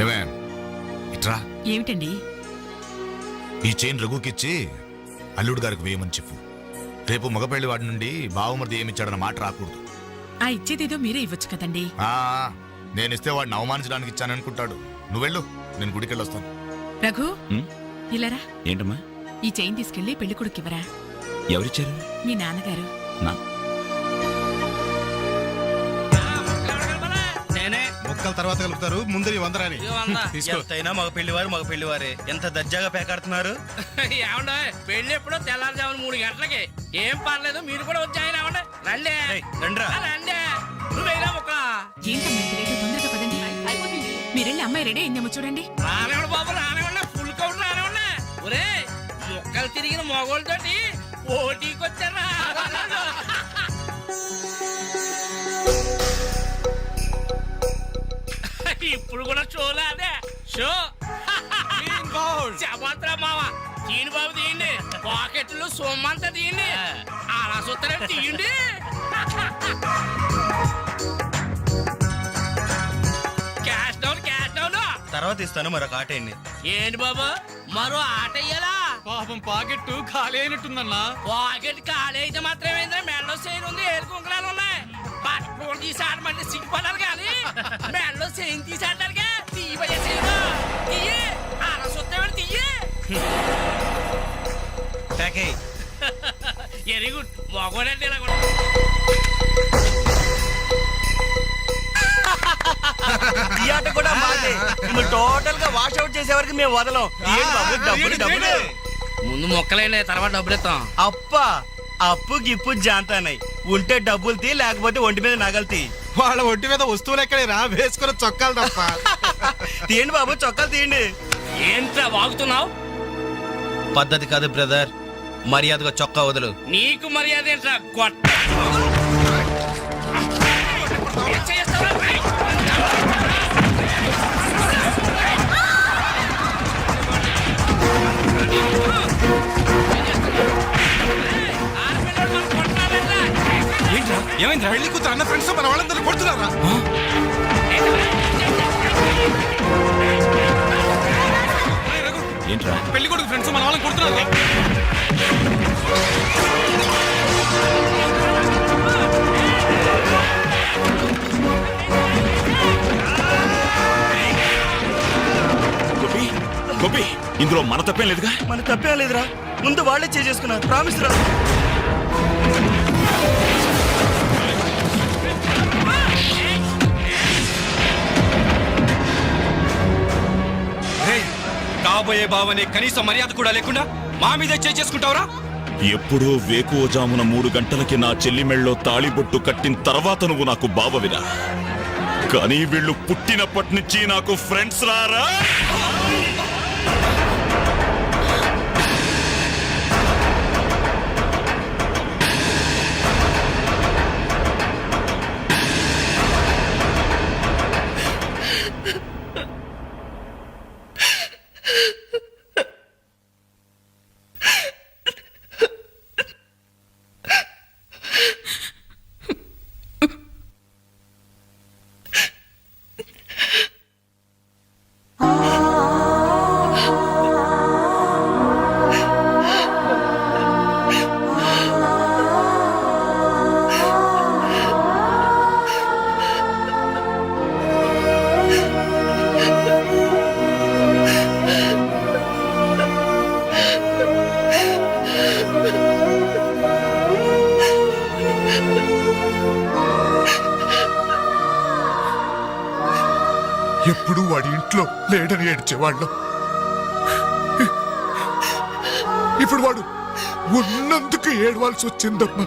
ఏమే ఇట్రా. ఏమిటండి? ఈ చైన్ రఘుకిచ్చి అల్లుడు గారికి వేయమని చెప్పు. రేపు మగపెళ్లి వాడి నుండి బావమరిది ఏమిచ్చాడన్న మాట రాకూడదు. ఆ ఇచ్చేదేదో మీరే ఇవ్వచ్చు కదండి. నేనిస్తే వాడిని అవమానించడానికి ఇచ్చాననుకుంటాడు. నువ్వెళ్ళు, నేను గుడికెళ్ళొస్తాను. రఘు ఇలారా. ఏంటమ్మా? ఈ చైన్ తీసుకెళ్లి పెళ్లి కొడుకివ్వరా. ఎవరిచ్చారు? మీ నాన్నగారు. ముక్కల తర్వాత కలుపుతారు, ముందు నీ వందరాని ఎంతైనా మగ పెళ్లివారే ఎంత దర్జాగా పేకాడుతున్నారు. ఏమండే పెళ్లి ఎప్పుడో తెల్లారుజామున 3 గంటలకి. ఏం పర్లేదు, మీరు కూడా వచ్చాయని. రండి రండి. నువ్వేనా ముక్క తొందరగా పదండి. మీరెళ్ళి అమ్మాయి రెడీ అయిందేమో చూడండి. రానివ్వండి బాబు, రానివ్వండి. ఫుల్ కౌంట్ రానివ్వండి. ఒరే మొక్కలు తిరిగిన మొగోళ్ళతోటి పోటీకి వచ్చారా? ఇప్పుడు కూడా షోలా? అదే షో. చెప్పత్రా మావ, తీయండి బాబు, తీయండి. పాకెట్లు సొమ్మంతా తీయండి. అలా చూస్తారంటే తీయండి. Cash down, cash down. తర్వాత ఇస్తాను, మరొక ఆట అండి. ఏంటి బాబు, మరో ఆట అయ్యాలా? పాపం పాకెట్ ఖాళీ అయినట్టుందన్నా. పాకెట్ ఖాళీ అయితే మాత్రం ఏంద్రా, మెడలో చైన్ ఉంది, ఏడు కుంకులాలు ఉన్నాయి. పట్టుకోడు తీసి ఆడమంటే సిగ్గుపడాలి కానీ మెడలో చైన్ తీసి ఆడటానికే తీయబోయే చైన్ తీయి. అలా చూస్తామని తీయి. Very good. మగోడంటే ఇలా కూడా. ఈ ఆట కూడా మాదే. టోటల్ గా వాష్ అవుట్ చేసే వరకు మేము వదలం. డబ్బులు ముందు మొక్కలేండి, తర్వాత డబ్బులు ఇస్తాం. అప్పు గిప్పు జాంతానాయి. ఉంటే డబ్బులు తీ, లేకపోతే ఒంటి మీద నగలు తీ. వాళ్ళ ఒంటి మీద వస్తువులు ఎక్కడేరా, వేసుకున్న చొక్కాలు తప్ప. తీయండి బాబు, చొక్కాలు తీయండి. ఏంట్రా వాగుతున్నావు? పద్ధతి కాదు బ్రదర్, మర్యాదగా చొక్కా వదులు. నీకు మర్యాద ఏంట్రా గొట్ట? ఏమైంది? పెళ్లి కూతురు అన్న ఫ్రెండ్స్ మన వాళ్ళందరూ కొడుతున్నారా? ఏంట్రా? పెళ్లి కొడుకు ఫ్రెండ్స్ మన వాళ్ళని కొడుతున్నారు. గోపి, ఇందులో మన తప్పేం లేదుగా? మన తప్పేం లేదురా, ముందు వాళ్ళే చేసుకున్నారు. ప్రామిస్ రా. కాబోయే బావని కనీసం మర్యాద కూడా లేకుండా మా మీద చేసుకుంటావురా? ఎప్పుడో వేకువజామున 3 గంటలకి నా చెల్లి మెళ్ళలో తాళిబొట్టు కట్టిన తర్వాత నువ్వు నాకు బావవిరా. కానీ వీళ్ళు పుట్టినప్పటి నుంచి నాకు ఫ్రెండ్స్ రారా. ఎప్పుడు వాడి ఇంట్లో లేడని ఏడ్చేవాళ్ళం. ఇప్పుడు వాడు ఉన్నందుకు ఏడవాల్సి వచ్చిందమ్మా.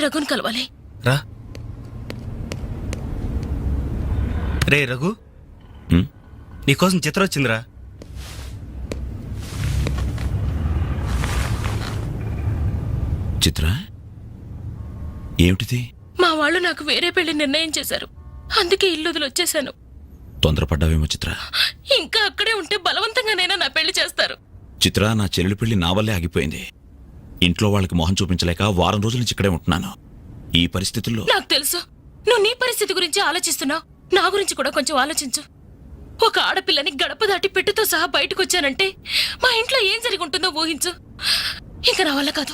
రఘుని కలవాలి. రా రే రఘు, హ్మ్? నీకోసం చిత్ర వచ్చిందిరా. చిత్ర, ఏమిటిది? మా వాళ్ళు నాకు వేరే పెళ్లి నిర్ణయం చేశారు. అందుకే ఇల్లు వదిలి వచ్చేసాను. తొందరపడ్డావేమో చిత్ర. ఇంకా అక్కడే ఉంటే బలవంతంగానైనా నా పెళ్లి చేస్తారు. చిత్ర, నా చెల్లెలి పెళ్లి నా వల్లే ఆగిపోయింది. ఇంట్లో వాళ్ళకి మొహం చూపించలేక వారం రోజుల నుంచి ఇక్కడే ఉంటున్నాను. ఈ పరిస్థితుల్లో నాకు తెలుసు నువ్వు నీ పరిస్థితి గురించి ఆలోచిస్తున్నావు. నా గురించి కూడా కొంచెం ఆలోచించు. ఒక ఆడపిల్లని గడప దాటి పెట్టుతో సహా బయటకు వచ్చానంటే మా ఇంట్లో ఏం జరిగి ఉంటుందో ఊహించు. ఇంకా నా వల్ల కాదు.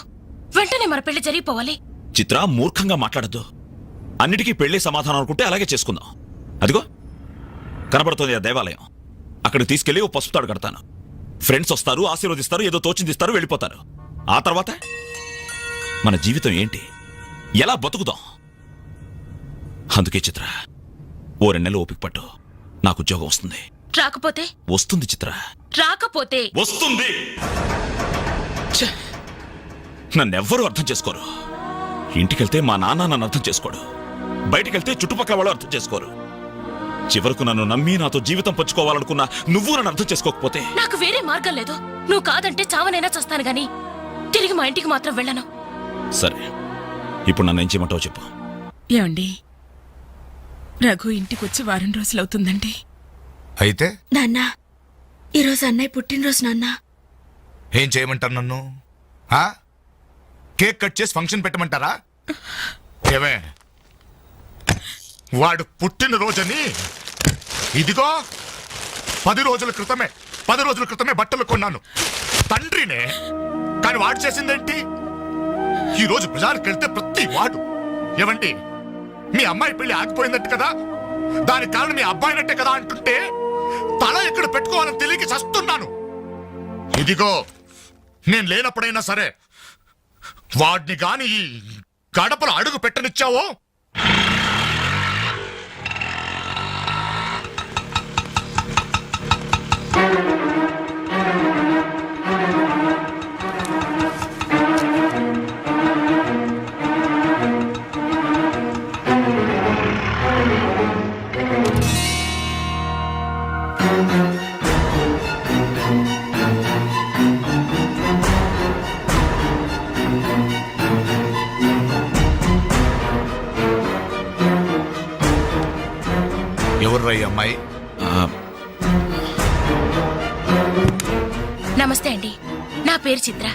వెంటనే మన పెళ్లి జరిగిపోవాలి. చిత్ర, మూర్ఖంగా మాట్లాడద్దు. అన్నిటికీ పెళ్లి సమాధానం అనుకుంటే అలాగే చేసుకుందాం. అదిగో కనబడుతోంది ఆ దేవాలయం. అక్కడికి తీసుకెళ్లి ఓ పసుపు తాడు కడతాను. ఫ్రెండ్స్ వస్తారు, ఆశీర్వదిస్తారు, ఏదో తోచిందిస్తారు, వెళ్ళిపోతారు. ఆ తర్వాత మన జీవితం ఏంటి, ఎలా బతుకుదాం? అందుకే చిత్ర, ఓ 2 నెలలు ఓపిక పట్టు. నాకు ఉద్యోగం వస్తుంది. రాకపోతే? వస్తుంది చిత్ర, రాకపోతే వస్తుంది. ఛే! నన్నెవ్వరూ అర్థం చేసుకోరు. ఇంటికెళ్తే మా నాన్న నన్ను అర్థం చేసుకోడు. బయటికెళ్తే చుట్టుపక్కల వాళ్ళు అర్థం చేసుకోరు. చివరకు నన్ను నమ్మి నాతో జీవితం పంచుకోవాలనుకున్నా నువ్వు నన్ను అర్థం చేసుకోకపోతే? నాకు వేరే మార్గం లేదు. నువ్వు కాదంటే చావనైనా చస్తాను గాని తిరిగి మా ఇంటికి మాత్రం వెళ్ళను. సరే, ఇప్పుడు నన్ను ఏం చేయమంటావో చెప్పు. ఏమండి, రఘు ఇంటికొచ్చి వారం రోజులవుతుందండి. అయితే నాన్న, ఈరోజు అన్నయ్య పుట్టినరోజు నాన్న. ఏం చేయమంటారు నన్ను? ఆ? కేక్ కట్ చేసి ఫంక్షన్ పెట్టమంటారా? ఏమే, వాడు పుట్టినరోజని ఇదిగో 10 రోజుల క్రితమే బట్టలు కొన్నాను. తండ్రినే. కానీ వాడు చేసిందేంటి? ఈ రోజు బజార్కి వెళ్తే ప్రతి వాడు ఏమండి, మీ అమ్మాయి పెళ్లి ఆగిపోయిందట్టు కదా, దానికి కారణం మీ అబ్బాయినట్టే కదా అంటుంటే తల ఎక్కడ పెట్టుకోవాలని తెలియక చస్తున్నాను. ఇదిగో నేను లేనప్పుడైనా సరే వాడిని గాని ఈ గడపలో అడుగు పెట్టనిచ్చావో ఎవర్రా ఈ అమ్మాయి? నమస్తే అండి, నా పేరు చిత్ర.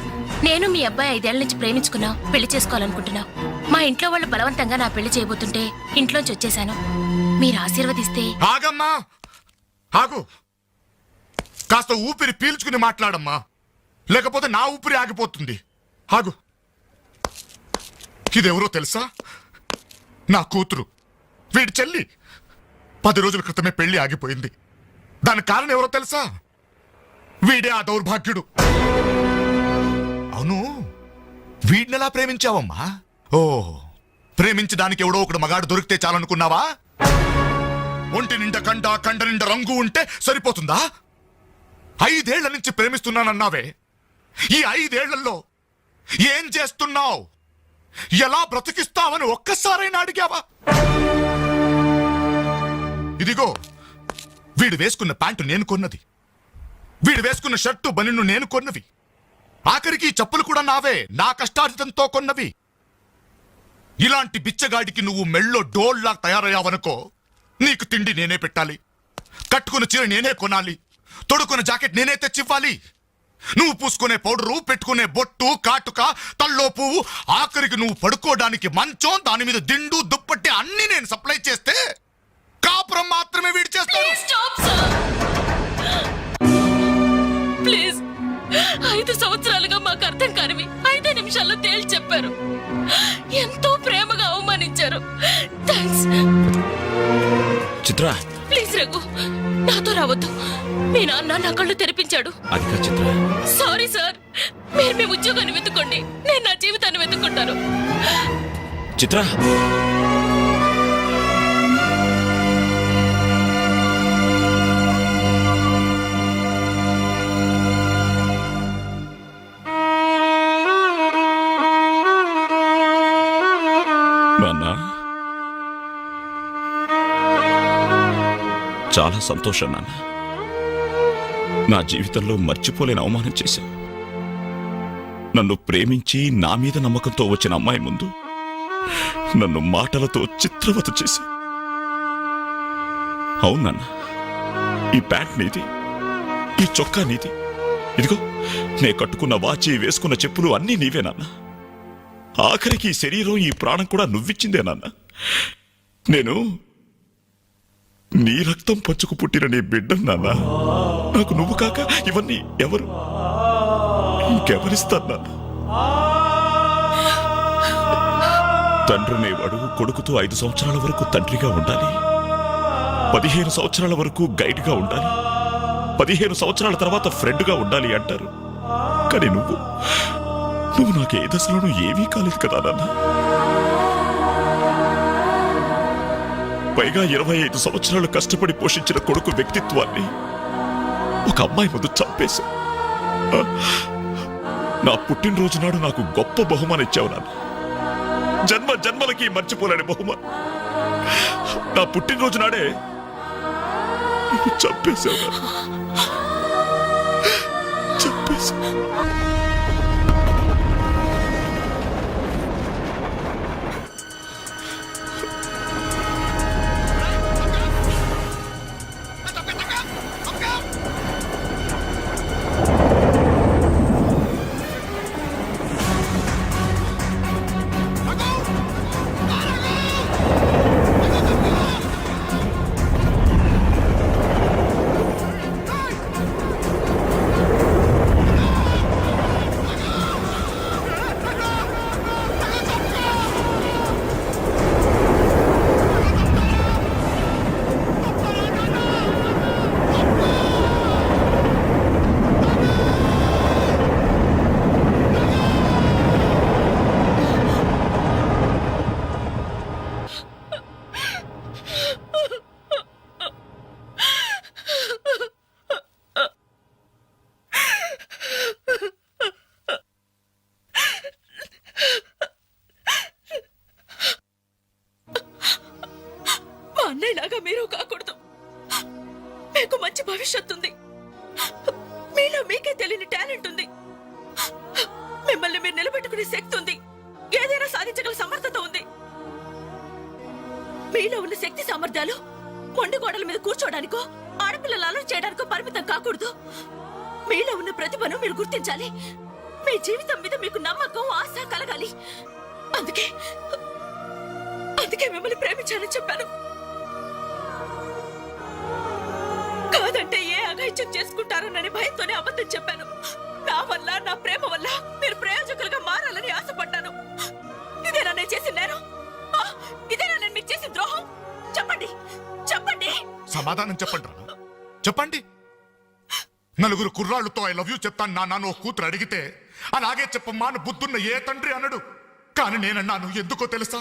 నేను మీ అబ్బాయి 5 ఏళ్ల నుంచి ప్రేమించుకున్నాం, పెళ్లి చేసుకోవాలనుకుంటున్నాం. మా ఇంట్లో వాళ్ళు బలవంతంగా నా పెళ్లి చేయబోతుంటే ఇంట్లోంచి వచ్చేసాను. మీరు ఆశీర్వదిస్తే. ఆగమ్మా, ఆగు. కాస్త ఊపిరి పీల్చుకుని మాట్లాడమ్మా, లేకపోతే నా ఊపిరి ఆగిపోతుంది. ఆగు. ఇదెవరో తెలుసా? నా కూతురు, వీడి చెల్లి. 10 రోజుల క్రితమే పెళ్లి ఆగిపోయింది. దానికి కారణం ఎవరో తెలుసా? వీడే ఆ దౌర్భాగ్యుడు. అవును, వీడినెలా ప్రేమించావమ్మా? ఓ, ప్రేమించడానికి ఎవడో ఒకడు మగాడు దొరికితే చాలనుకున్నావా? ఒంటి నిండా కండ నిండా రంగు ఉంటే సరిపోతుందా? 5 ఏళ్ల నుంచి ప్రేమిస్తున్నానన్నావే, ఈ 5 ఏళ్లలో ఏం చేస్తున్నావు? ఎలా బ్రతికిస్తావని ఒక్కసారైనా అడిగావా? ఇదిగో, వీడు వేసుకున్న ప్యాంటు నేను కొన్నది, వీడు వేసుకున్న షర్టు బనిన్ను నేను కొన్నవి, ఆఖరికి చెప్పులు కూడా నావే, నా కష్టార్జితంతో కొన్నవి. ఇలాంటి బిచ్చగాడికి నువ్వు మెళ్ళో డోల్లా తయారయ్యావనుకో, నీకు తిండి నేనే పెట్టాలి, కట్టుకున్న చీర నేనే కొనాలి, తొడుకున్న జాకెట్ నేనే తెచ్చివ్వాలి. నువ్వు పూసుకునే పౌడరు, పెట్టుకునే బొట్టు, కాటుక, తల్లో పువ్వు, ఆఖరికి నువ్వు పడుకోవడానికి మంచం, దాని మీద దిండు, దుప్పట్టి అన్ని నేను సప్లై చేస్తే కాపురం మాత్రమే వీడి చేస్తాడు. ప్లీజ్, 5 సంవత్సరాలుగా మాకు అర్థం కానివి 5 నిమిషాల్లో తేల్చి చెప్పారు. ఎంతో ప్రేమగా అవమానించారు. థాంక్స్. చిత్ర, ప్లీజ్ రఘు, నాతో రావద్దు. మీ నాన్న నా కళ్ళు తెరిపించాడు. అది కాదు చిత్ర. సారీ సార్, మీరు మీ ఉద్యోగాన్ని వెతుక్కోండి, నేను నా జీవితాన్ని వెతుక్కుంటాను. చిత్ర, నాన్న, చాలా సంతోషం నాన్న. నా జీవితంలో మర్చిపోలేని అవమానం చేశావు. నన్ను ప్రేమించి నా మీద నమ్మకంతో వచ్చిన అమ్మాయి ముందు నన్ను మాటలతో చిత్రవత చేశావు. అవునన్న, ఈ ప్యాంట్ నీది, ఈ చొక్కా నీది, ఇదిగో నే కట్టుకున్న వాచి, వేసుకున్న చెప్పులు అన్నీ నీవే నాన్న. ఆఖరికి ఈ శరీరం, ఈ ప్రాణం కూడా నువ్విచ్చిందే నాన్న. నేను నీ రక్తం పంచుకు పుట్టిన నీ బిడ్డం నాన్న. నాకు నువ్వు కాక ఇవన్నీ ఎవరు, ఇంకెవరిస్తారు నాన్న? తండ్రినేవాడు కొడుకుతో 5 సంవత్సరాల వరకు తండ్రిగా ఉండాలి, 15 సంవత్సరాల వరకు గైడ్గా ఉండాలి, 15 సంవత్సరాల తర్వాత ఫ్రెండ్గా ఉండాలి అంటారు. కానీ నువ్వు నాకు ఏ దశలోనూ ఏమీ కాలేదు కదా నాన్న. పైగా 25 సంవత్సరాలు కష్టపడి పోషించిన కొడుకు వ్యక్తిత్వాన్ని ఒక అమ్మాయి ముందు చంపేశా. నా పుట్టినరోజు నాడు నాకు గొప్ప బహుమానం ఇచ్చావు నాన్న. జన్మ జన్మలకి మర్చిపోలేని బహుమానం. నా పుట్టినరోజు నాడే నువ్వు చంపేశావు నాన్న. చంపేశావు. అన్నయ్యలాగా మీరు కాకూడదు. మీకు మంచి భవిష్యత్తు ఉంది. మీలో మీకే తెలియని టాలెంట్ ఉంది. మిమ్మల్ని మీరు నిలబెట్టుకునే శక్తి ఉంది. ఏదైనా సాధించగల సమర్థత ఉంది. మీలో ఉన్న శక్తి సామర్థ్యాలు మొండి గోడల మీద కూర్చోడానికో, ఆడపిల్లలు అలర్ట్ చేయడానికో పరిమితం కాకూడదు. మీలో ఉన్న ప్రతిభను మీరు గుర్తించాలి. మీ జీవితం మీద మీకు నమ్మకం, ఆశ కలగాలి. అందుకే మిమ్మల్ని ప్రేమించాలని చెప్పాను. కాదంటే ఏ అఘాయిత్యం చేసుకుంటారోనని భయంతోనే అబద్ధం చెప్పాను. నా వల్ల, నా ప్రేమ వల్ల మీరు ప్రయోజకులుగా మారాలని ఆశపడ్డాను. ఇదేనా నేను చేసిన నేరం? ఇదేనా నేను మీకు చేసిన ద్రోహం? చెప్పండి, చెప్పండి. సమాధానం చెప్పండి రా, చెప్పండి. నలుగురు కుర్రాళ్ళతో ఐ లవ్ యూ చెప్తాను నాన్న ఓ కూతురు అడిగితే అలాగే చెప్పమ్మా అని బుద్ధున్న ఏ తండ్రి అనడు. కానీ నేనన్నాను. ఎందుకో తెలుసా?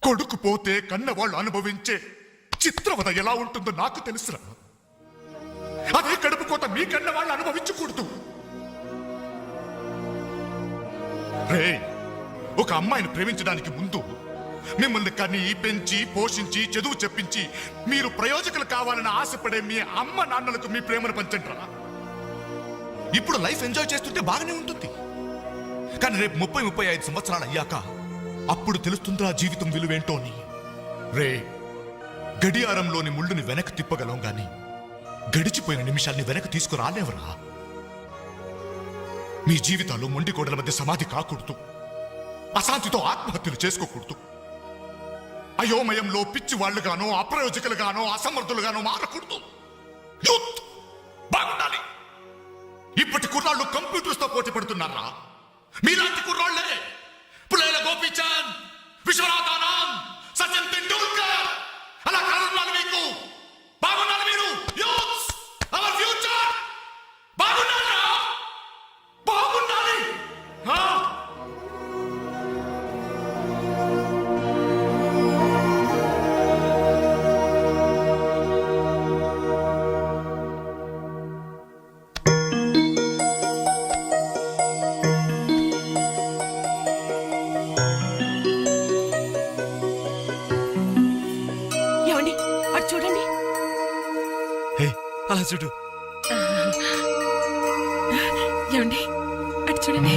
కొడుకు పోతే కన్నవాళ్ళు అనుభవించే చిత్రవద ఎలా ఉంటుందో నాకు తెలుసురా. అదే కడుపు కోత మీ కన్న వాళ్ళు అనుభవించకూడదు. రే, ఒక అమ్మాయిని ప్రేమించడానికి ముందు మిమ్మల్ని కని, పెంచి, పోషించి, చదువు చెప్పించి మీరు ప్రయోజకులు కావాలని ఆశపడే మీ అమ్మ నాన్నలకు మీ ప్రేమను పంచండి రా. ఇప్పుడు లైఫ్ ఎంజాయ్ చేస్తుంటే బాగానే ఉంటుంది. కానీ రేపు 30-35 సంవత్సరాలు అయ్యాక అప్పుడు తెలుస్తుందిరా జీవితం విలువేంటో అని. రే, గడియారంలోని ముళ్ళుని వెనక్కి తిప్పగలం గాని గడిచిపోయిన నిమిషాల్ని వెనక్కి తీసుకురాలేవరా. మీ జీవితాలు మొండి గోడల మధ్య సమాధి కాకూడదు. అశాంతితో ఆత్మహత్యలు చేసుకోకూడదు. అయోమయంలో పిచ్చి వాళ్ళుగానో, అప్రయోజకులుగానో, అసమర్థులుగానో మారకూడదు. యూత్ బాగుండాలి. ఇప్పటి కుర్రాళ్ళు కంప్యూటర్స్ తో పోటీ పడుతున్నారా? మీలాంటి కుర్రాళ్లే పులేల గోపీచంద్, విశ్వనాథ్ ఆనంద్, సచిన్ తెండూల్కర్ అలా కారణాలు మీకు బాగున్నారు. మీరు యూత్స్, అవర్ ఫ్యూచర్ బాగున్నారా? బాగుండాలి. చూడు ఏమండి అటు చూడండి